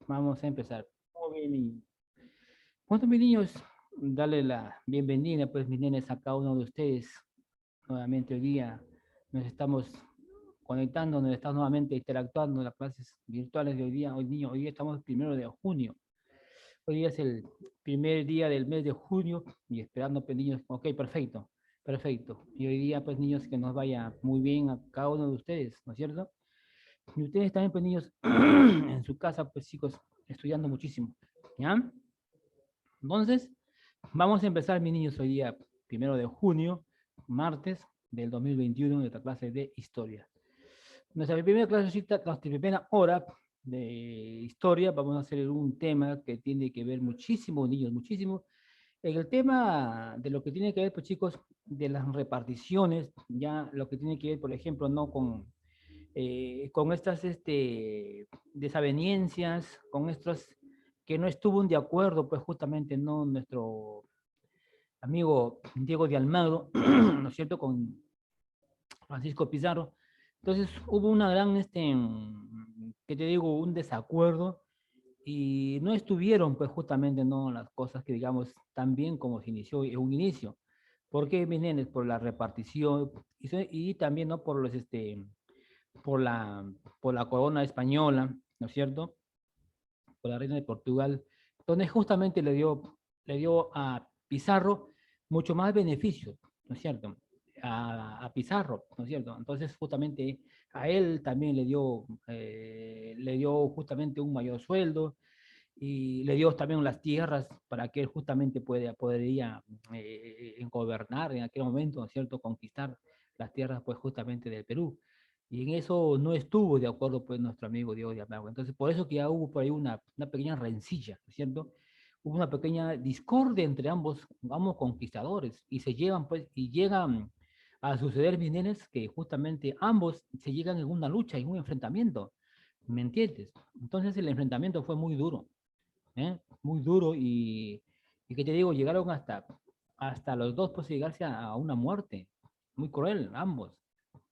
Vamos a empezar. Muy bien, bueno, mis niños, darle la bienvenida, pues, mis nenes, a cada uno de ustedes. Nuevamente hoy día nos estamos conectando, nos estamos nuevamente interactuando en las clases virtuales de hoy día. Hoy día estamos el 1 de junio. Hoy día es el primer día del mes de junio y esperando, pues, niños, ok, perfecto, perfecto. Y hoy día, pues, niños, que nos vaya muy bien a cada uno de ustedes, ¿no es cierto? Y ustedes también, pues, niños, en su casa, pues, chicos, estudiando muchísimo, ¿ya? Entonces, vamos a empezar, mis niños, hoy día, 1 de junio, martes del 2021, nuestra clase de historia. Nuestra primera clasecita, nuestra primera hora de historia, vamos a hacer un tema que tiene que ver muchísimo, niños, muchísimo. En el tema de lo que tiene que ver, pues, chicos, de las reparticiones, ya lo que tiene que ver, por ejemplo, no con estas desavenencias, con estos que no estuvo de acuerdo, pues justamente no nuestro amigo Diego de Almagro, ¿no es cierto?, con Francisco Pizarro. Entonces hubo una gran, que te digo, un desacuerdo y no estuvieron, pues justamente, no las cosas que digamos tan bien como se inició en un inicio. ¿Por qué, mis nenes? Por la repartición y también, ¿no?, por la, por la corona española, ¿no es cierto?, por la reina de Portugal, donde justamente le dio a Pizarro mucho más beneficios, ¿no es cierto?, a Pizarro, ¿no es cierto? Entonces, justamente a él también le dio justamente un mayor sueldo y le dio también las tierras para que él justamente podría gobernar en aquel momento, ¿no es cierto?, conquistar las tierras, pues, justamente del Perú. Y en eso no estuvo de acuerdo, pues, nuestro amigo Diego de Almagro. Entonces, por eso que ya hubo por ahí una pequeña rencilla, ¿no es cierto? Hubo una pequeña discordia entre ambos conquistadores y se llevan, pues, y llegan a suceder, mis nenes, que justamente ambos se llegan en una lucha, en un enfrentamiento, ¿me entiendes? Entonces el enfrentamiento fue muy duro, ¿eh? Muy duro y que te digo, llegaron hasta los dos, pues, llegarse a una muerte, muy cruel, ambos,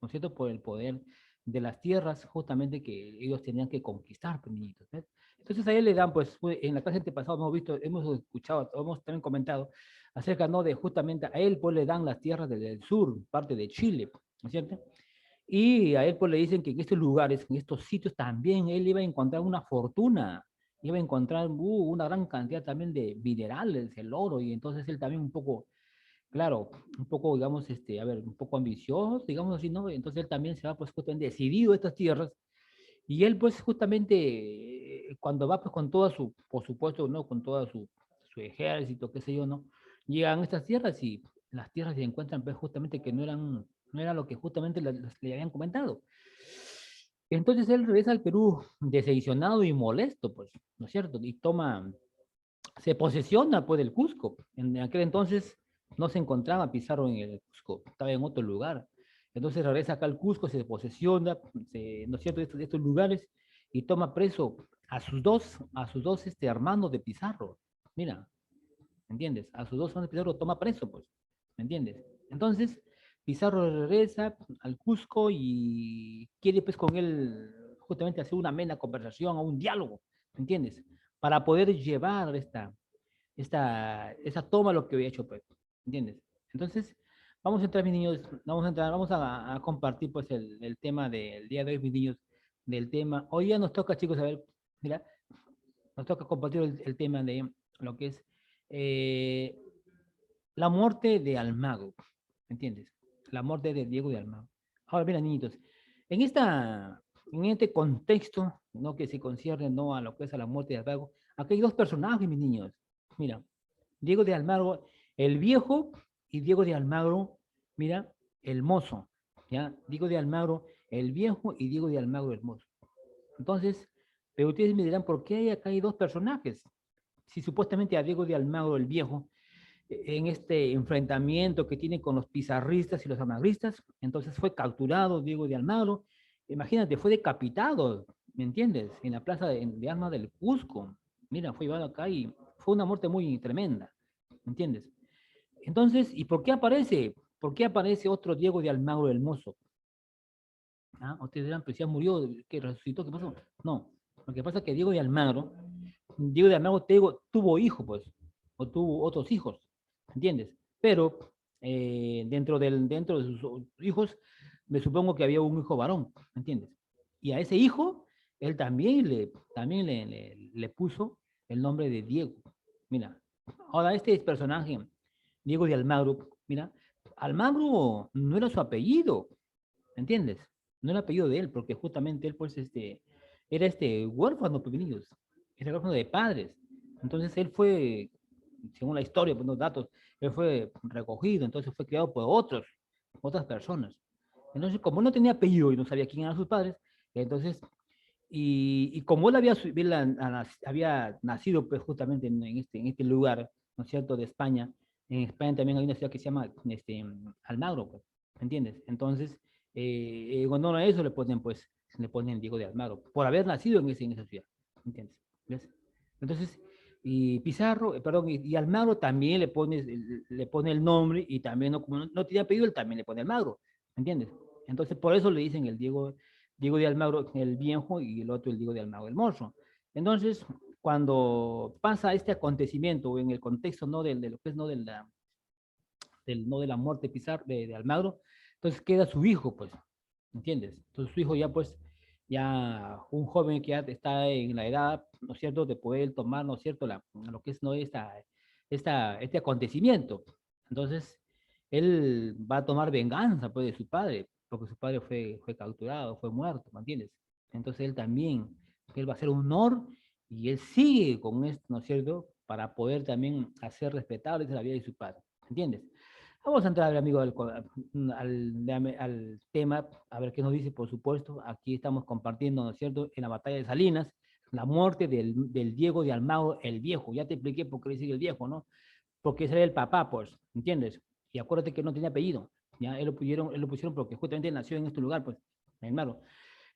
¿no es cierto?, por el poder de las tierras justamente que ellos tenían que conquistar, pues, niñitos, ¿ves? Entonces a él le dan, pues, en la clase antepasada hemos visto, hemos escuchado, hemos también comentado acerca, ¿no?, de justamente a él, pues, le dan las tierras del sur, parte de Chile, ¿no es cierto? Y a él, pues, le dicen que en estos lugares, en estos sitios también él iba a encontrar una fortuna, iba a encontrar una gran cantidad también de minerales, el oro, y entonces él también un poco, claro, un poco, digamos, a ver, un poco ambicioso, digamos así, ¿no? Entonces él también se va, pues, justamente decidido a estas tierras, y él, pues, justamente, cuando va, pues, con toda su, por supuesto, ¿no?, con toda su ejército, qué sé yo, ¿no?, llegan a estas tierras y las tierras se encuentran, pues, justamente que no era lo que justamente le habían comentado. Entonces él regresa al Perú decepcionado y molesto, pues, ¿no es cierto? Y se posesiona, pues, del Cusco. En aquel entonces no se encontraba Pizarro en el Cusco, estaba en otro lugar. Entonces regresa acá al Cusco, se posesiona, ¿no es cierto?, de estos lugares y toma preso a sus dos hermanos de Pizarro. Mira, ¿me entiendes? A sus dos hermanos de Pizarro toma preso, pues, ¿me entiendes? Entonces, Pizarro regresa al Cusco y quiere, pues, con él justamente hacer una amena conversación o un diálogo, ¿me entiendes? Para poder llevar esa toma lo que había hecho, pues, ¿entiendes? Entonces, vamos a entrar, mis niños, vamos a compartir, pues, el tema del día de hoy, mis niños, del tema. Hoy ya nos toca, chicos, a ver, mira, nos toca compartir el tema de lo que es eh, la muerte de Almagro, ¿me entiendes? La muerte de Diego de Almagro. Ahora, mira, niñitos, en este contexto, ¿no?, que se concierne, ¿no?, a lo que es a la muerte de Almagro, aquí hay dos personajes, mis niños. Mira, Diego de Almagro, el viejo, y Diego de Almagro, mira, el mozo, ¿ya? Diego de Almagro, el viejo, y Diego de Almagro, el mozo. Entonces, pero ustedes me dirán, ¿por qué acá hay dos personajes? Si supuestamente a Diego de Almagro, el viejo, en este enfrentamiento que tiene con los pizarristas y los almagristas, entonces fue capturado Diego de Almagro, imagínate, fue decapitado, ¿me entiendes?, en la plaza de armas del Cusco. Mira, fue llevado acá y fue una muerte muy tremenda, ¿me entiendes? Entonces, ¿y por qué aparece? ¿Por qué aparece otro Diego de Almagro el Mozo? ¿Ah? Ustedes dirán, pues ya murió, ¿qué resucitó? ¿Qué pasó? No, lo que pasa es que Diego de Almagro Diego de Almagro, te digo, tuvo hijos, pues, o tuvo otros hijos, ¿entiendes? Pero dentro de sus hijos, me supongo que había un hijo varón, ¿entiendes? Y a ese hijo, él también le puso el nombre de Diego. Mira, ahora este personaje, Diego de Almagro, mira, Almagro no era su apellido, ¿entiendes? No era apellido de él, porque justamente él, pues, era huérfano, pues, niños, era huérfano de padres. Entonces él fue, según la historia, pues, los datos, él fue recogido, entonces fue criado por otras personas. Entonces, como no tenía apellido y no sabía quién eran sus padres, entonces, y como él había nacido, pues, justamente en este lugar, ¿no es cierto?, de España. En España también hay una ciudad que se llama Almagro, pues, ¿entiendes? Entonces, en honor a eso le ponen Diego de Almagro, por haber nacido en esa ciudad, ¿entiendes? ¿Ves? Entonces, y Pizarro, perdón, y Almagro también le pone el nombre, y también, no, como no tenía apellido, él también le pone Almagro, ¿entiendes? Entonces, por eso le dicen el Diego de Almagro el Viejo, y el otro el Diego de Almagro el Mozo. Entonces, cuando pasa este acontecimiento, en el contexto, no de lo que es, no no de la muerte de Almagro, entonces queda su hijo, pues, ¿entiendes? Entonces su hijo ya, pues, ya un joven que ya está en la edad, ¿no es cierto?, de poder tomar, ¿no es cierto?, lo que es, ¿no?, este acontecimiento. Entonces, él va a tomar venganza, pues, de su padre, porque su padre fue capturado, fue muerto, ¿me entiendes? Entonces él va a hacer honor, y él sigue con esto, ¿no es cierto?, para poder también hacer respetable la vida de su padre, ¿entiendes? Vamos a entrar, amigo, al tema, a ver qué nos dice, por supuesto. Aquí estamos compartiendo, ¿no es cierto?, en la batalla de Salinas, la muerte del Diego de Almagro el Viejo. Ya te expliqué por qué le sigue el Viejo, ¿no? Porque ese era el papá, pues, ¿entiendes? Y acuérdate que no tenía apellido, ¿ya? Él lo pusieron porque justamente nació en este lugar, pues, en Almagro.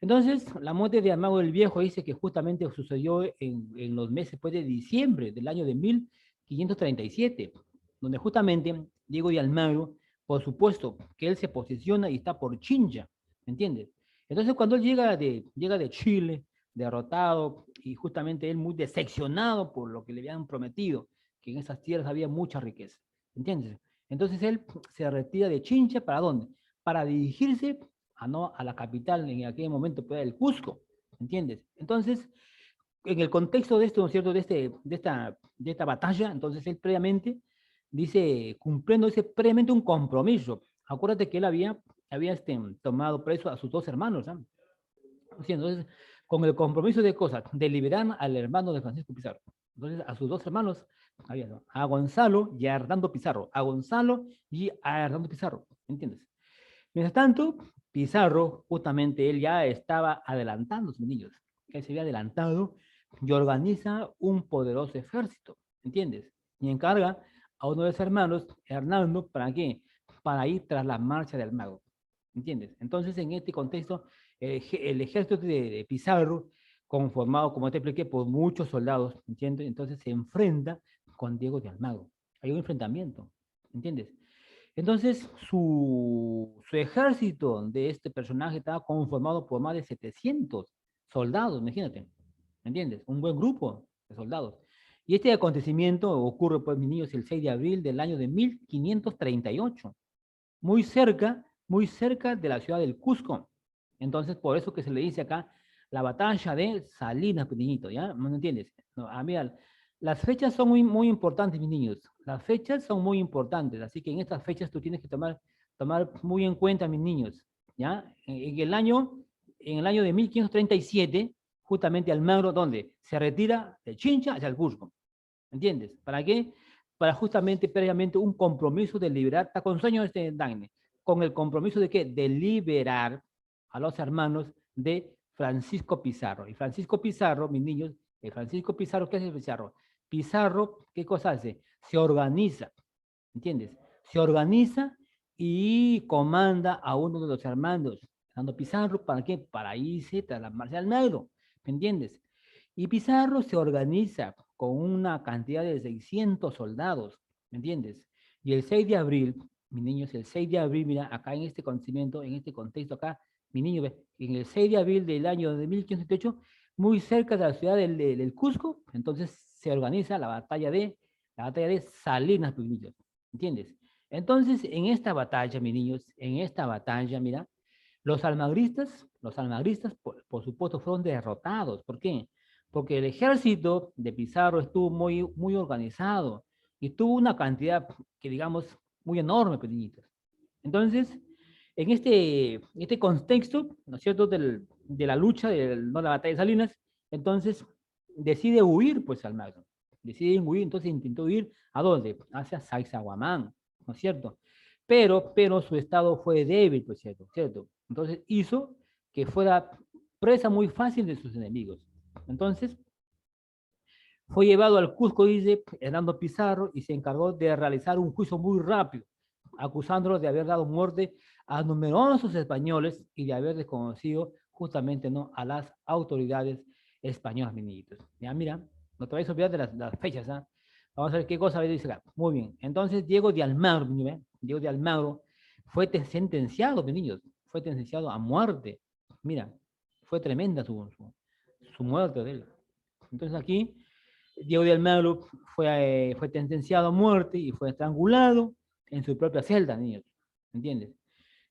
Entonces, la muerte de Almagro el Viejo dice que justamente sucedió en los meses, pues, de diciembre del año de 1537, donde justamente Diego de Almagro, por supuesto, que él se posiciona y está por Chincha, ¿me entiendes? Entonces, cuando él llega de Chile, derrotado, y justamente él muy decepcionado por lo que le habían prometido, que en esas tierras había mucha riqueza, ¿entiendes? Entonces él se retira de Chincha, ¿para dónde? Para dirigirse a la capital en aquel momento, pues, el Cusco, ¿entiendes? Entonces, en el contexto de esto, ¿no es cierto?, de esta batalla, entonces él previamente dice previamente un compromiso. Acuérdate que él había tomado preso a sus dos hermanos, ¿no? Sí, entonces, con el compromiso de cosas, de liberar al hermano de Francisco Pizarro. Entonces, a sus dos hermanos, ¿no?, a Gonzalo y a Hernando Pizarro. A Gonzalo y a Hernando Pizarro, ¿entiendes? Mientras tanto, Pizarro, justamente él ya estaba adelantando a sus niños. Él se había adelantado y organiza un poderoso ejército, ¿entiendes? Y encarga a uno de sus hermanos, Hernando, ¿para qué? Para ir tras la marcha del mago, ¿entiendes? Entonces, en este contexto, el ejército de Pizarro, conformado, como te expliqué, por muchos soldados, ¿entiendes? Entonces se enfrenta con Diego de Almagro. Hay un enfrentamiento, ¿entiendes? Entonces, su ejército de este personaje estaba conformado por más de 700 soldados, imagínate, ¿me entiendes? Un buen grupo de soldados. Y este acontecimiento ocurre, pues, mis niños, el 6 de abril del año de 1538, muy cerca de la ciudad del Cusco. Entonces, por eso que se le dice acá la batalla de Salinas, pequeñito, ¿ya? ¿No entiendes? No, mira, las fechas son muy, muy importantes, mis niños. Las fechas son muy importantes, así que en estas fechas tú tienes que tomar muy en cuenta, mis niños, ¿ya? En el año de 1537, justamente Almagro, ¿dónde? Se retira de Chincha hacia el Cusco, ¿entiendes? ¿Para qué? Para justamente, previamente, un compromiso de liberar, está con sueño Dagne, con el compromiso de qué? De liberar a los hermanos de Francisco Pizarro. Y Francisco Pizarro, mis niños, Francisco Pizarro, ¿qué hace Pizarro? Pizarro, ¿qué cosa hace? Se organiza, ¿entiendes? Se organiza y comanda a uno de los hermanos, Fernando Pizarro, ¿para qué? Para irse tras la marcha del Negro, ¿me entiendes? Y Pizarro se organiza con una cantidad de 600 soldados, ¿me entiendes? Y el 6 de abril, mis niños, el 6 de abril, mira, acá en este conocimiento, en este contexto acá, mi niño, ve, en el 6 de abril del año de 1578, muy cerca de la ciudad del Cusco. Entonces se organiza la batalla de Salinas, pues, niños, ¿entiendes? Entonces, en esta batalla, mis niños, en esta batalla, mira, los almagristas, por supuesto, fueron derrotados. ¿Por qué? Porque el ejército de Pizarro estuvo muy, muy organizado y tuvo una cantidad que, digamos, muy enorme, pues, niñitos. Entonces, en este contexto, ¿no es cierto?, de la lucha, no, la batalla de Salinas, entonces decide huir, pues, Almagro. Decide huir, entonces intentó huir, ¿a dónde? Hacia Sacsayhuamán, ¿no es cierto? Pero su estado fue débil, pues, ¿cierto? Entonces hizo que fuera presa muy fácil de sus enemigos. Entonces, fue llevado al Cusco, dice Hernando Pizarro, y se encargó de realizar un juicio muy rápido, acusándolo de haber dado muerte a numerosos españoles y de haber desconocido justamente, ¿no?, a las autoridades españolas, ministros. Ya, mira, no te vayas a olvidar de las fechas, ¿ah? Vamos a ver qué cosa dice acá. Muy bien. Entonces, Diego de Almagro, ¿eh? Diego de Almagro fue sentenciado, mis niños, fue sentenciado a muerte. Mira, fue tremenda su muerte de él. Entonces aquí Diego de Almagro fue sentenciado a muerte y fue estrangulado en su propia celda, niños. ¿Entiendes?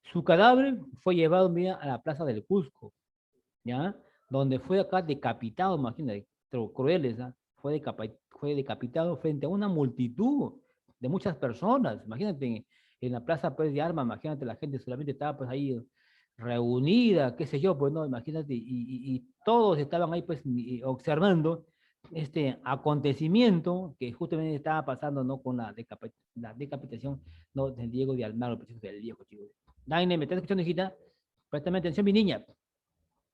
Su cadáver fue llevado, mira, a la plaza del Cusco, ¿ya? Donde fue acá decapitado, imagínate, crueles, ¿ah? Fue decapitado frente a una multitud de muchas personas. Imagínate, en la plaza, pues, de Armas, imagínate, la gente solamente estaba, pues, ahí reunida, qué sé yo, pues, no, imagínate, y todos estaban ahí, pues, observando este acontecimiento que justamente estaba pasando, ¿no?, con la decapitación, ¿no?, de Diego de Almagro, pues, del viejo, chicos. Daine, ¿me estás escuchando, hijita? Préstame atención, mi niña.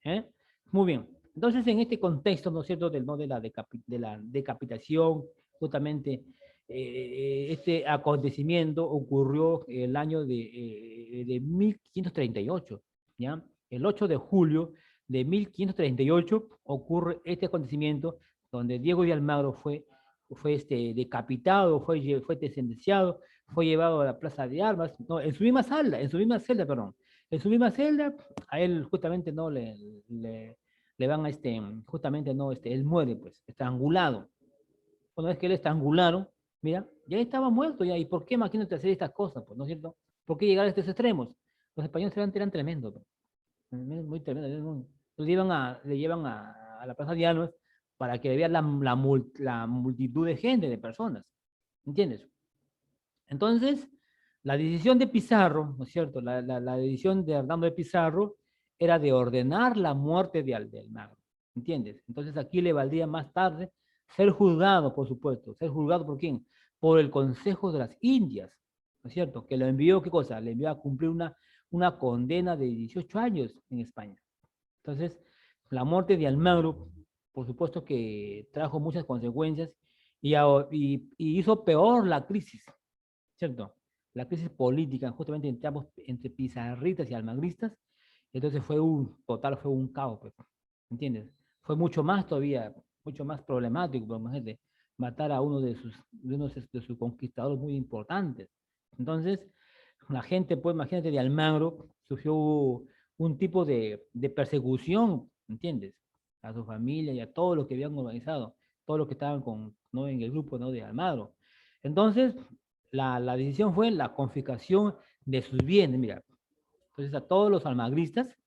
¿Eh? Muy bien. Entonces, en este contexto, ¿no es cierto?, ¿no?, de la decapitación, justamente, este acontecimiento ocurrió el año de 1538, ¿ya? El 8 de julio de 1538 ocurre este acontecimiento donde Diego de Almagro fue decapitado, fue sentenciado, fue llevado a la Plaza de Armas, no, en su misma celda, perdón, en su misma celda, a él justamente no le van a justamente no, él muere, pues, estrangulado. Una vez que él estrangularon, mira, ya estaba muerto ya. ¿Y por qué, imagínate, hacer estas cosas, pues, no es cierto? ¿Por qué llegar a estos extremos? Los españoles eran tremendos, pues, muy tremendos. Le llevan a la Plaza de Armas para que vean la multitud de gente, de personas, ¿entiendes? Entonces, la decisión de Pizarro, ¿no es cierto? La decisión de Hernando de Pizarro era de ordenar la muerte de Almagro, ¿entiendes? Entonces aquí le valdría más tarde ser juzgado, por supuesto. ¿Ser juzgado por quién? Por el Consejo de las Indias, ¿no es cierto? Que lo envió, ¿qué cosa? Le envió a cumplir una condena de 18 años en España. Entonces, la muerte de Almagro, por supuesto que trajo muchas consecuencias y hizo peor la crisis, ¿cierto? La crisis política, justamente entre pizarristas y almagristas, entonces fue un caos, pues, ¿entiendes? Fue mucho más todavía, mucho más problemático, por imagínate, matar a uno de sus conquistadores muy importantes. Entonces, la gente, pues, imagínate, de Almagro, sufrió un tipo de persecución, ¿entiendes? A su familia y a todos los que habían organizado, todos los que estaban ¿no?, en el grupo, ¿no?, de Almagro. Entonces, la decisión fue la confiscación de sus bienes, mira. Entonces, a todos los almagristas,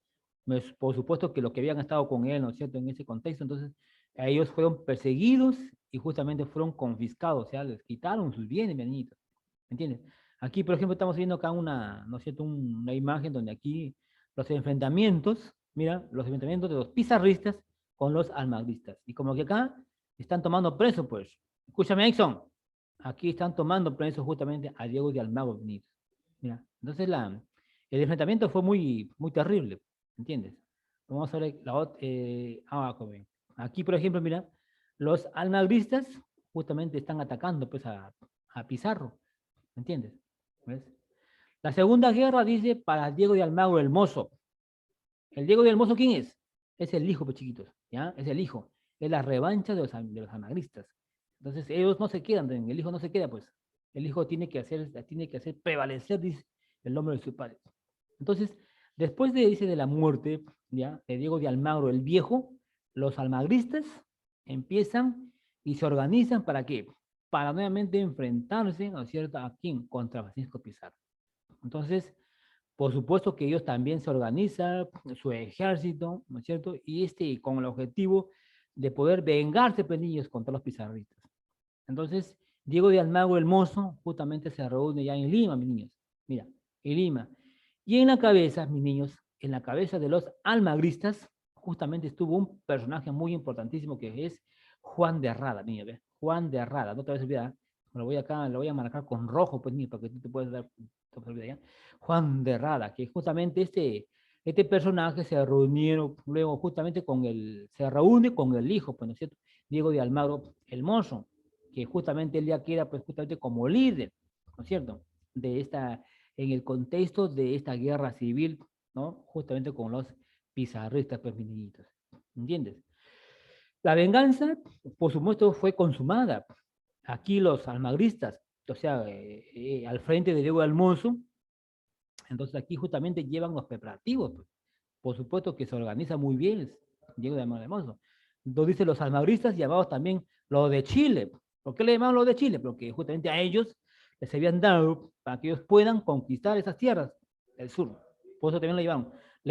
pues, por supuesto que los que habían estado con él, ¿no es cierto?, en ese contexto, entonces, a ellos fueron perseguidos y justamente fueron confiscados, o sea, les quitaron sus bienes, mi niñito, ¿entiendes? Aquí, por ejemplo, estamos viendo acá ¿no es cierto?, una imagen donde aquí los enfrentamientos de los pizarristas con los almagristas. Y como que acá están tomando preso, pues. Escúchame, Exxon. Aquí están tomando preso justamente a Diego de Almagro. Mira, entonces el enfrentamiento fue muy, muy terrible, ¿entiendes? Vamos a ver joven. Aquí, por ejemplo, mira, los almagristas justamente están atacando, pues, a Pizarro, ¿entiendes? ¿Ves? La Segunda Guerra, dice, para Diego de Almagro el Mozo. ¿El Diego de Almagro quién es? Es el hijo, pues, chiquitos, ¿ya? Es el hijo. Es la revancha de los almagristas. Entonces, ellos no se quedan, el hijo no se queda, pues. El hijo tiene que hacer prevalecer, dice, el nombre de su padre. Entonces, después dice, de la muerte, ¿ya?, de Diego de Almagro el Viejo, los almagristas empiezan y se organizan ¿para qué? Para nuevamente enfrentarse, ¿no es cierto?, ¿a quién? Contra Francisco Pizarro. Entonces, por supuesto que ellos también se organizan, su ejército, ¿no es cierto? Y con el objetivo de poder vengarse, pues, niños, contra los pizarristas. Entonces, Diego de Almagro el Mozo justamente se reúne ya en Lima, mis niños. Mira, en Lima. Y en la cabeza, mis niños, en la cabeza de los almagristas, justamente estuvo un personaje muy importantísimo que es Juan de Rada, niño, ¿ves? Juan de Rada, no te vas a olvidar. Lo voy a marcar con rojo, pues, niño, para que tú te puedas dar, ¿ya? Juan de Rada, que justamente este personaje se reunieron luego justamente se reúne con el hijo, pues, ¿no es cierto? Diego de Almagro el Mozo, que justamente él ya queda, pues, justamente como líder, ¿no es cierto? En el contexto de esta guerra civil, ¿no? Justamente con los pizarristas, pues, mis niñitos, ¿entiendes? La venganza, por supuesto, fue consumada. Aquí los almagristas, o sea, al frente de Diego Almozo, entonces aquí justamente llevan los preparativos, pues. Por supuesto que se organiza muy bien Diego de Almozo. Entonces dice los almagristas llamados también los de Chile. ¿Por qué le llamaban los de Chile? Porque justamente a ellos les habían dado para que ellos puedan conquistar esas tierras del sur. Por eso también le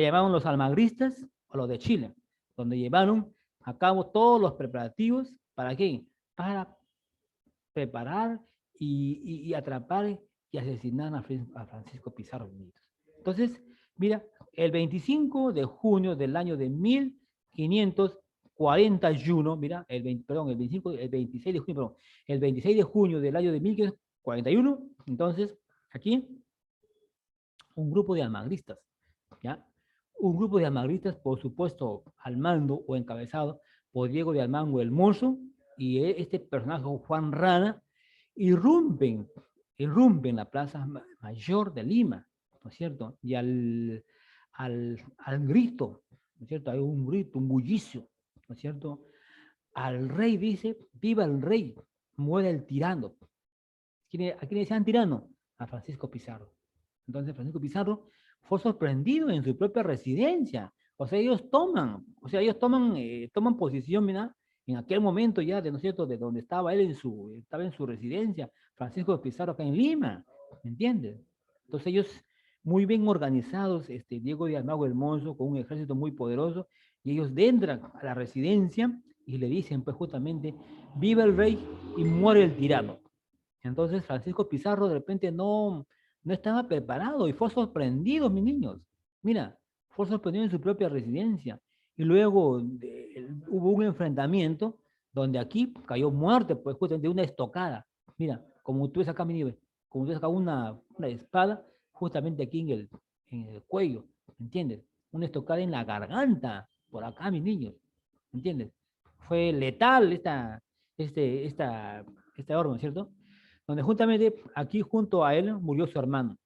llamaban los almagristas o los de Chile, donde llevaron a cabo todos los preparativos. ¿Para qué? Para preparar y atrapar y asesinar a Francisco Pizarro. Entonces, mira, el 25 de junio del año de 1541, mira, perdón, el 26 de junio, perdón, el 26 de junio del año de 1541, entonces, aquí, un grupo de almagristas, ¿ya? Un grupo de almagristas, por supuesto, al mando o encabezado por Diego de Almagro el Mozo y este personaje, Juan Rana, irrumpen la Plaza Mayor de Lima, ¿no es cierto? Y al grito, ¿no es cierto? Hay un grito, un bullicio, ¿no es cierto? Al rey dice, viva el rey, muere el tirano. ¿A quién decían tirano? A Francisco Pizarro. Entonces Francisco Pizarro fue sorprendido en su propia residencia. O sea, toman posición, mira, en aquel momento ya, ¿no es cierto?, de donde estaba él estaba en su residencia, Francisco Pizarro acá en Lima, ¿me entiendes? Entonces ellos muy bien organizados, Diego de Almagro el Mozo, con un ejército muy poderoso, y ellos entran a la residencia y le dicen, pues justamente, viva el rey y muere el tirano. Entonces Francisco Pizarro de repente no estaba preparado y fue sorprendido, mis niños. Mira, fue sorprendido en su propia residencia. Y luego hubo un enfrentamiento donde aquí cayó muerte, pues justamente de una estocada. Mira, como tú ves acá, mi nivel, como tú ves acá una espada, justamente aquí en el cuello, ¿entiendes? Una estocada en la garganta, por acá, mis niños, ¿entiendes? Fue letal esta arma, ¿cierto? Donde justamente aquí junto a él murió su hermano,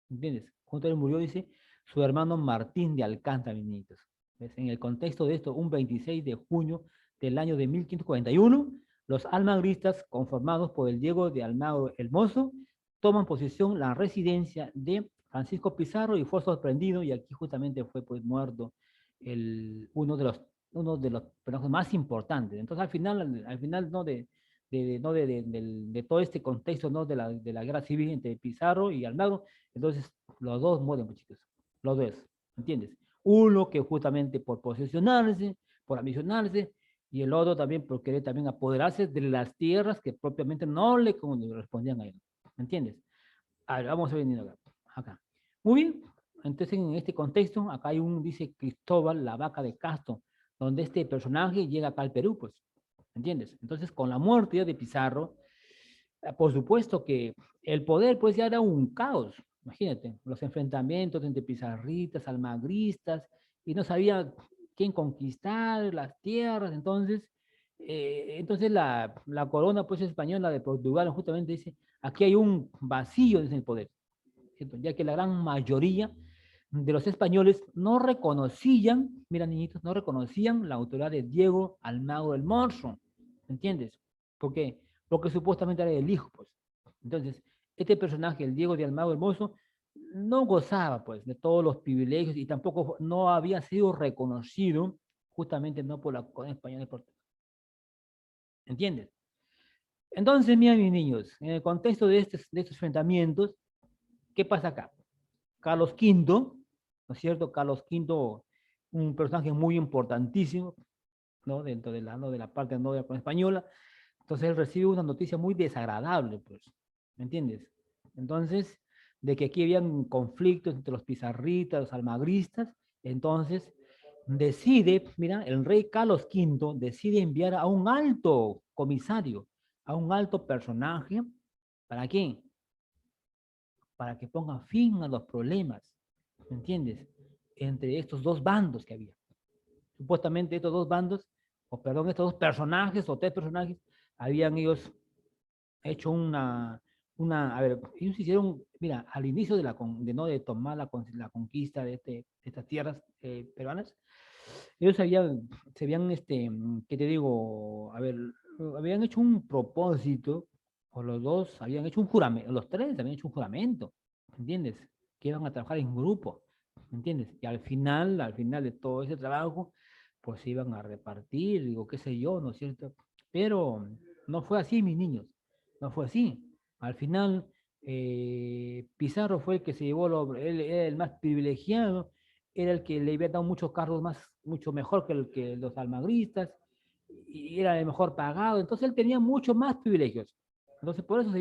¿entiendes? Junto a él murió, dice, su hermano Martín de Alcántara, mis niñitos. ¿Ves? En el contexto de esto, un 26 de junio del año de 1541, los almagristas, conformados por el Diego de Almagro el Mozo, toman posesión la residencia de Francisco Pizarro y fue sorprendido, y aquí justamente fue, pues, muerto uno de los personajes más importantes. Entonces, al final ¿no? De todo este contexto, ¿no? de la guerra civil entre Pizarro y Almagro, entonces los dos mueren, pues, chicos, los dos, ¿entiendes? Uno que justamente por posesionarse, por ambicionarse, y el otro también por querer también apoderarse de las tierras que propiamente no le correspondían a él, ¿entiendes? A ver, vamos a venir acá. Muy bien, entonces en este contexto, acá dice Cristóbal la Vaca de Castro, donde este personaje llega acá al Perú, pues, ¿entiendes? Entonces, con la muerte de Pizarro, por supuesto que el poder, pues, ya era un caos. Imagínate, los enfrentamientos entre pizarristas, almagristas, y no sabía quién conquistar las tierras. Entonces la corona, pues, española de Portugal justamente dice, aquí hay un vacío en el poder, ¿cierto? Ya que la gran mayoría de los españoles no reconocían, mira, niñitos, no reconocían la autoridad de Diego Almagro el Mozo, ¿entiendes? ¿Por qué? Porque supuestamente era el hijo, pues. Entonces, este personaje, el Diego de Almagro el Mozo, no gozaba, pues, de todos los privilegios y tampoco no había sido reconocido justamente no por la corona española y portuguesa. ¿Entiendes? Entonces, mira, mis niños, en el contexto de estos enfrentamientos, ¿qué pasa acá? Carlos V, ¿no es cierto? Carlos V, un personaje muy importantísimo, ¿no? Dentro de ¿no? de la parte no de la corona española. Entonces él recibe una noticia muy desagradable, pues, ¿me entiendes? Entonces, de que aquí habían conflictos entre los pizarristas, los almagristas, entonces decide, mira, el rey Carlos V decide enviar a un alto comisario, a un alto personaje, ¿para qué? Para que ponga fin a los problemas, ¿me entiendes? Entre estos dos bandos que había. Supuestamente estos dos bandos, o perdón, estos dos personajes o tres personajes, habían ellos hecho a ver, ellos hicieron, mira, al inicio ¿no? de tomar la conquista de estas tierras peruanas, ellos se habían, ¿qué te digo? A ver, habían hecho un propósito, o los dos habían hecho un juramento, los tres habían hecho un juramento, ¿entiendes? Que iban a trabajar en grupo, ¿entiendes? Y al final de todo ese trabajo, pues se iban a repartir, digo, qué sé yo, ¿no es cierto? Pero no fue así, mis niños, no fue así. Al final, Pizarro fue el que se llevó, él era el más privilegiado, era el que le había dado muchos cargos más, mucho mejor que los almagristas, y era el mejor pagado, entonces él tenía mucho más privilegios. Entonces por eso que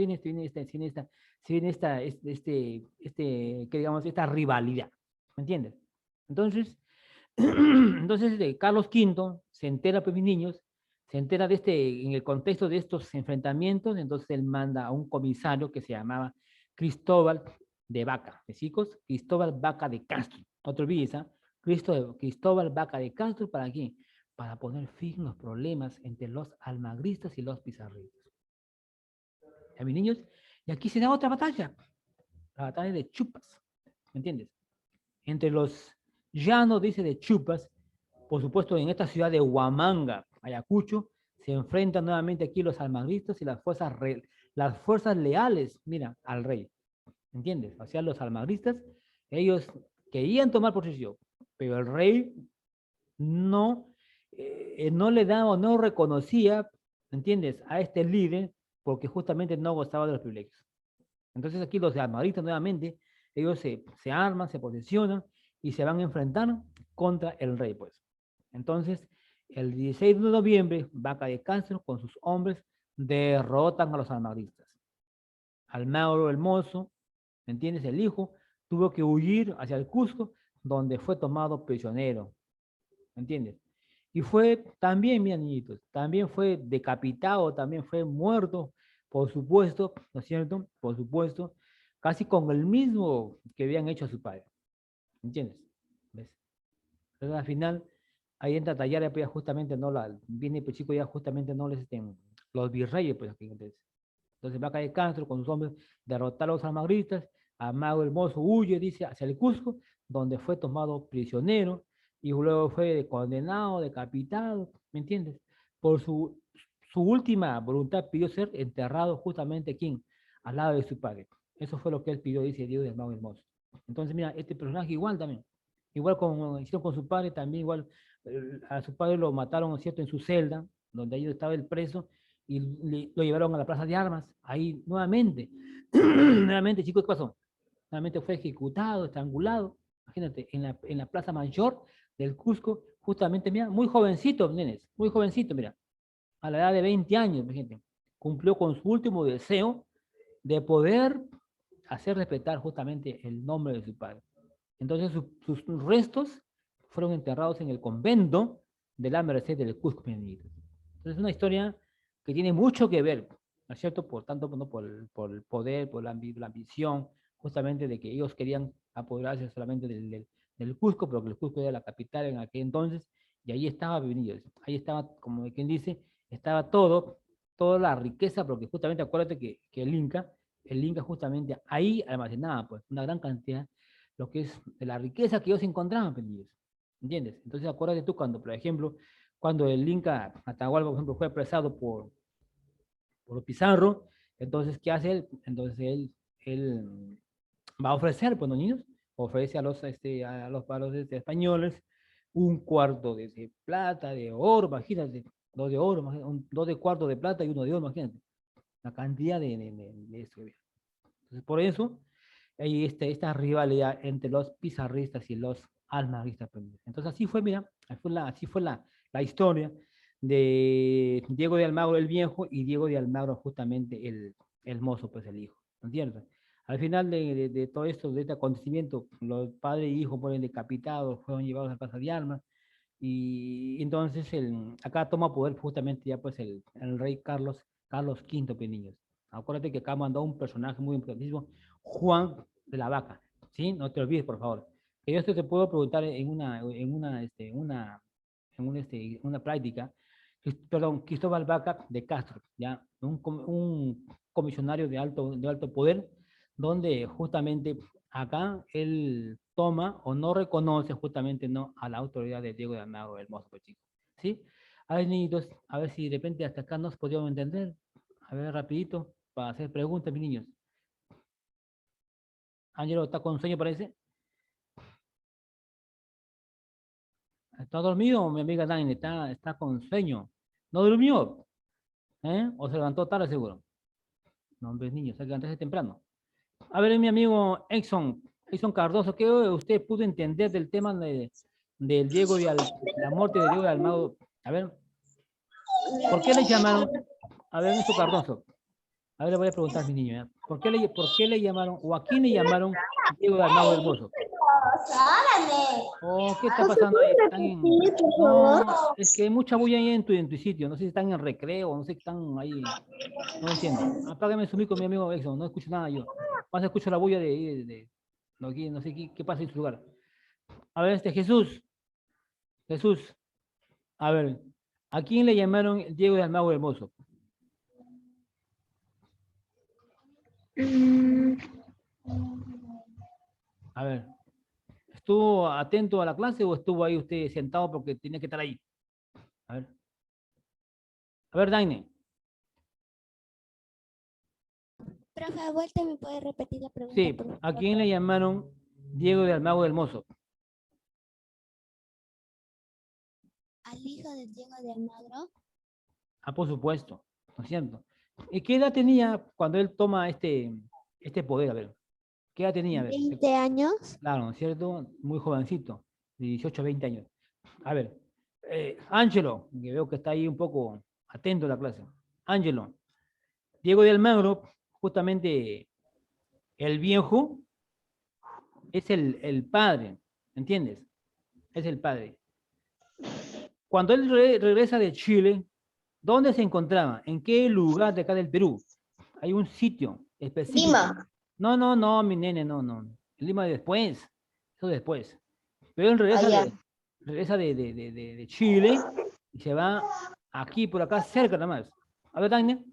digamos, esta rivalidad, ¿me entiendes? Entonces, Carlos V se entera, pues mis niños, se entera en el contexto de estos enfrentamientos, entonces él manda a un comisario que se llamaba Cristóbal de Vaca, ¿me chicos? Cristóbal Vaca de Castro, no te olvides, ¿ah? Cristóbal Vaca de Castro, ¿para qué? Para poner fin a los problemas entre los almagristas y los pizarristas. ¿Ya, mis niños? Y aquí se da otra batalla, la batalla de Chupas, ¿me entiendes? Entre los llanos, dice, de Chupas, por supuesto, en esta ciudad de Huamanga, Ayacucho, se enfrentan nuevamente aquí los almagristas y las fuerzas leales, mira, al rey. ¿Entiendes? O sea, los almagristas, ellos querían tomar posesión, pero el rey no, no le daba o no reconocía, ¿entiendes? A este líder porque justamente no gozaba de los privilegios. Entonces aquí los almagristas nuevamente, ellos se arman, se posicionan y se van a enfrentar contra el rey, pues. Entonces, el 16 de noviembre, Vaca de Castro con sus hombres derrotan a los almagristas. Almagro el Mozo, ¿me entiendes? El hijo tuvo que huir hacia el Cusco, donde fue tomado prisionero, ¿me entiendes? Y fue también, mis niñitos, también fue decapitado, también fue muerto, por supuesto, ¿no es cierto? Por supuesto, casi con el mismo que habían hecho a su padre, ¿me entiendes? ¿Ves? Entonces al final, ahí entra Tallara, pues ya justamente no viene pues chico ya justamente no les estén, los virreyes, pues aquí entonces Vaca de Castro con sus hombres derrotaron a los almagristas, Mago Hermoso huye, dice, hacia el Cusco, donde fue tomado prisionero y luego fue condenado, decapitado, ¿me entiendes? Por su última voluntad pidió ser enterrado justamente aquí, al lado de su padre. Eso fue lo que él pidió, dice Dios del Mago Hermoso. Entonces, mira, este personaje igual también, igual como hicieron con su padre, también igual a su padre lo mataron, ¿cierto?, en su celda, donde ahí estaba el preso, y lo llevaron a la plaza de armas, ahí nuevamente, nuevamente, chicos, ¿qué pasó? Nuevamente fue ejecutado, estrangulado, imagínate, en la plaza mayor del Cusco, justamente, mira, muy jovencito, nenes, muy jovencito, mira, a la edad de 20 años, gente, cumplió con su último deseo de poder hacer respetar justamente el nombre de su padre. Entonces sus restos fueron enterrados en el convento de la Merced del Cusco. Entonces es una historia que tiene mucho que ver, ¿no es cierto? Por tanto, ¿no? por el poder, por la ambición, justamente de que ellos querían apoderarse solamente del Cusco, pero que el Cusco era la capital en aquel entonces, y ahí estaba Benítez, ahí estaba, como quien dice, estaba toda la riqueza, porque justamente acuérdate que el Inca justamente ahí almacenaba pues una gran cantidad, lo que es de la riqueza que ellos encontraban, Benítez, ¿entiendes? Entonces acuérdate tú cuando, por ejemplo, cuando el Inca Atahualpa, por ejemplo, fue apresado por Pizarro, entonces, ¿qué hace él? Entonces, él va a ofrecer, pues, los niños, ofrece a los españoles, un cuarto de plata, de oro, imagínate, dos de oro, dos de cuarto de plata y uno de oro, imagínate, la cantidad de eso. Entonces, por eso hay esta rivalidad entre los pizarristas y los almaristas. Entonces, así fue, mira, así fue la historia de Diego de Almagro el Viejo y Diego de Almagro justamente el mozo, pues el hijo, ¿no es cierto? Al final de todo esto, de este acontecimiento, los padre y hijo fueron decapitados, fueron llevados a Plaza de Armas, y entonces acá toma poder justamente ya pues el rey Carlos V, pues niños. Acuérdate que acá mandó un personaje muy importantísimo, Juan de la Vaca, ¿sí? No te olvides, por favor. Que yo esto te puedo preguntar en una práctica. Perdón, Cristóbal Vaca de Castro, ya, un comisionario de alto poder, donde justamente acá él toma o no reconoce justamente no a la autoridad de Diego de Almagro, el mozo, pues, chico, ¿sí? A ver, niñitos, a ver si de repente hasta acá nos podíamos entender. A ver, rapidito, para hacer preguntas, mis niños. Ángelo, ¿está con sueño, parece? ¿Está dormido? Mi amiga Dani está con sueño. ¿No durmió? ¿Eh? ¿O se levantó tarde, seguro? No, hombre, niños, hay que levantarse temprano. A ver, mi amigo Exxon Cardoso, ¿qué usted pudo entender del tema del la muerte de Diego de Almagro? A ver, ¿por qué le llamaron? A ver, Exxon Cardoso, a ver, le voy a preguntar a mi niño, ¿ya? ¿Por qué le llamaron, o a quién le llamaron Diego de Almagro del Mozo? Oh, ¿qué está pasando ahí? No, es que hay mucha bulla ahí en tu sitio. No sé si están en recreo, no sé si están ahí. No entiendo. Apágame su micro, mi amigo Exxon. No escucho nada yo. Más escucho la bulla no, no sé qué pasa en su lugar. A ver, Jesús, a ver, ¿a quién le llamaron Diego de Almagro Hermoso? A ver, ¿estuvo atento a la clase o estuvo ahí usted sentado porque tenía que estar ahí? A ver, Daine. Profe, a vuelta me puede repetir la pregunta, Sí, por ¿a favor. quién le llamaron Diego de Almagro Hermoso? Al hijo de Diego de Almagro, Ah, por supuesto, ¿no es cierto? ¿Y qué edad tenía cuando él toma este poder? A ver, ¿qué edad tenía? A ver, 20 años. claro, ¿no es cierto? Muy jovencito, de 18 a 20 años. A ver, Ángelo, que veo que está ahí un poco atento a la clase. Ángelo, Diego de Almagro, justamente el viejo, es el padre, ¿entiendes? Es el padre. Cuando él regresa de Chile, ¿dónde se encontraba? ¿En qué lugar de acá del Perú? Hay un sitio específico. Lima. No, no, no, mi nene, no, no. Lima después, eso después. Pero él Allá. regresa de Chile y se va aquí, por acá, cerca nada más. A ver, Tania.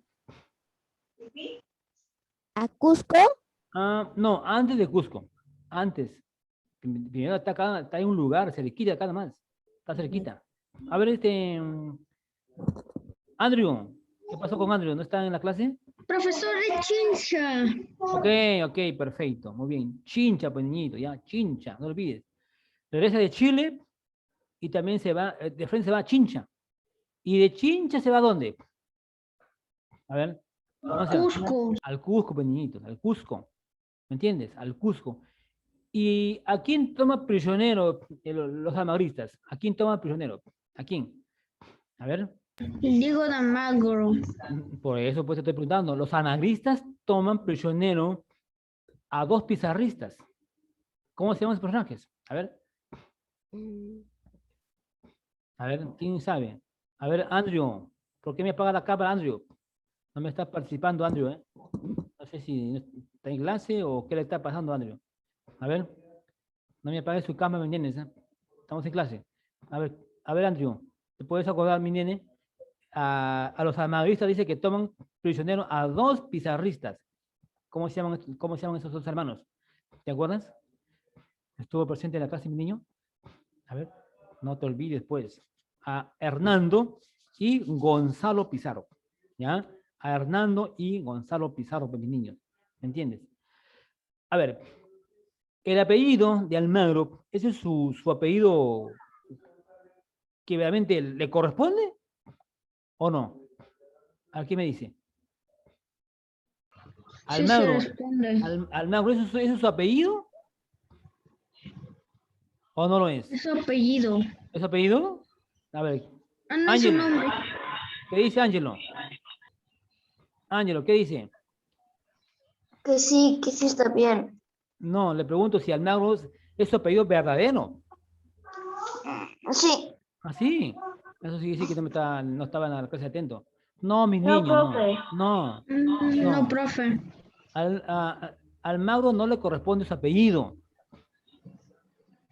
A Cusco. Ah, no, antes de Cusco. Antes. Primero está acá, está en un lugar, cerquita acá nada más. Está cerquita. A ver, Andrew. ¿Qué pasó con Andrew? ¿No está en la clase? Profesor de Chincha. Ok, ok, perfecto. Muy bien. Chincha, pues niñito, ya. Chincha, no olvides. Regresa de Chile y también se va, de frente se va a Chincha. ¿Y de Chincha se va a dónde? A ver, ¿dónde se va? Cusco. Al Cusco, pues niñitos, al Cusco. ¿Me entiendes? Al Cusco. ¿Y a quién toma prisionero los almagristas? ¿A quién toma prisionero? ¿A quién? A ver, Diego de Almagro. por eso pues te estoy preguntando. Los almagristas toman prisionero a dos pizarristas. ¿Cómo se llaman esos personajes? A ver, ¿quién sabe? A ver, Andrew, ¿por qué me apaga la cámara, Andrew? No me está participando, Andrew, ¿eh? No sé si está en clase o qué le está pasando, Andrew. A ver, no me apague su cámara, mi nene, ¿eh? Estamos en clase. A ver, Andrew, ¿te puedes acordar, mi nene? A los almagristas dice que toman prisionero a dos pizarristas. ¿Cómo se llaman esos dos hermanos? ¿Te acuerdas? ¿Estuvo presente en la clase, mi niño? A ver, no te olvides, pues. A Hernando y Gonzalo Pizarro. ¿Ya? A Hernando y Gonzalo Pizarro, pues, mis niños. ¿Me entiendes? A ver, el apellido de Almagro, ese es su apellido que realmente le corresponde o no? ¿Aquí me dice? Sí se Almagro, responde. Almagro, ¿eso es su apellido o no lo es? Es su apellido. ¿Es su apellido? A ver, Ah, no es su Ángelo, nombre. ¿qué dice Ángelo? Ángelo, ¿qué dice? Que sí está bien. No, le pregunto si Almagro es su apellido verdadero. Sí. ¿Así? Eso sí que no estaba en la clase atento. No, mis No, niños, no. profe. No, No, no. profe. Almagro no le corresponde su apellido.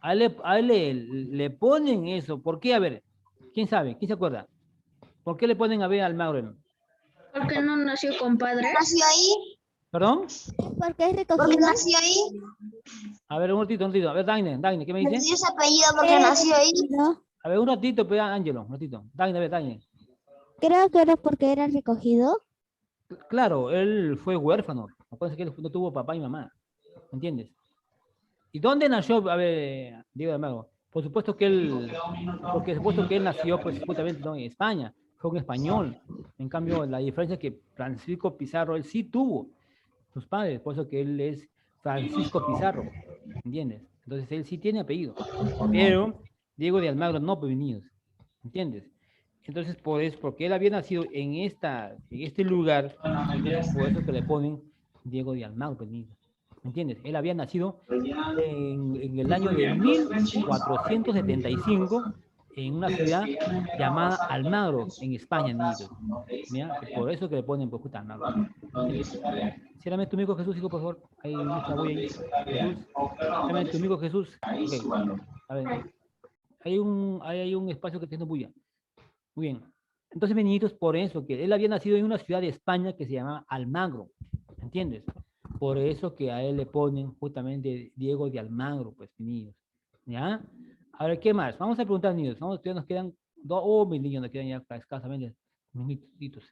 A él le ponen eso. ¿Por qué? A ver, ¿quién sabe? ¿Quién se acuerda? ¿Por qué le ponen a ver Almagro? ¿Por qué no nació con padres? ¿Nació ahí? ¿Perdón? ¿Por qué es ¿Porque recogido? nació ahí? A ver, un ratito, un ratito. A ver, Daine, ¿qué me Le dice? dio ese apellido porque nació ahí. ¿No? A ver, un ratito, pues, Ángelo, un ratito. Daine, a ver, Daine. Creo que era porque era recogido. Claro, él fue huérfano. Acuérdense que él no tuvo papá y mamá. ¿Me entiendes? ¿Y dónde nació? A ver, Diego de Almagro. Por supuesto que él nació, pues, justamente, ¿no?, en España. Fue un español. En cambio, la diferencia es que Francisco Pizarro, él sí tuvo sus padres. Por eso que él es Francisco Pizarro. ¿Entiendes? Entonces, él sí tiene apellido. Pero Diego de Almagro no, pues, niños. ¿Entiendes? Entonces, porque él había nacido en este lugar, entonces por eso que le ponen Diego de Almagro, pues, niños. ¿Me entiendes? Él había nacido en el año de 1475 en una ciudad llamada Almagro, en España, niños. Mira, por eso que le ponen, pues, justo Almagro. Ciérrame tu micro, Jesús, hijo, por favor. Hay mucha bulla ahí. Jesús, ciérrame tu micro, Jesús. Ok. A ver, hay un espacio que tiene bulla. Muy bien. Entonces, mis niñitos, por eso que él había nacido en una ciudad de España que se llama Almagro. ¿Entiendes? Por eso que a él le ponen justamente Diego de Almagro, pues, mis niños. ¿Ya? A ver, ¿qué más? Vamos a preguntar, niños. Ya nos quedan mis niños, nos quedan ya escasamente minutitos.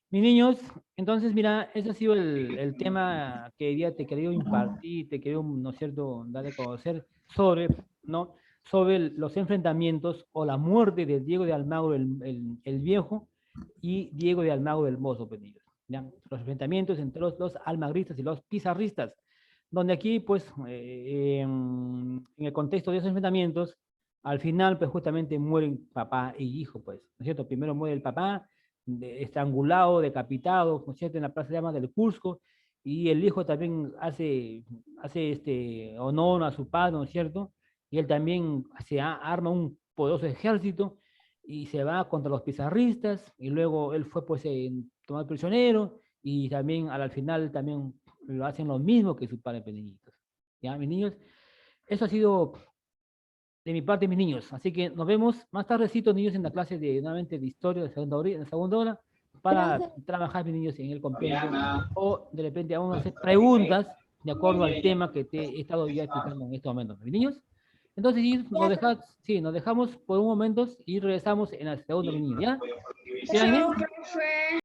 Mis niños, entonces, mira, ese ha sido el tema que hoy día te quería impartir, te quería, ¿no es cierto?, dar a conocer sobre, ¿no?, sobre los enfrentamientos o la muerte de Diego de Almagro el Viejo y Diego de Almagro el Mozo, pues, niños, ¿ya? Los enfrentamientos entre los almagristas y los pizarristas, donde aquí, pues, en el contexto de esos enfrentamientos, al final, pues, justamente mueren papá e hijo, pues, ¿no es cierto? Primero muere el papá, estrangulado, decapitado, ¿no es cierto?, en la plaza de armas del Cusco, y el hijo también hace honor a su padre, ¿no es cierto?, y él también arma un poderoso ejército y se va contra los pizarristas, y luego él fue, pues, tomado prisionero, y también al final también lo hacen lo mismo que sus padres pequeñitos. ¿Ya, mis niños? Eso ha sido de mi parte, mis niños. Así que nos vemos más tardecito, niños, en la clase nuevamente de historia de segunda hora, para trabajar, mis niños, en el compendio, o de repente vamos a hacer preguntas de acuerdo al tema que te he estado ya explicando en estos momentos, mis niños. Entonces, nos dejamos por un momento y regresamos en la segunda, mis niños, ¿ya? ¿Quedan bien? Profe.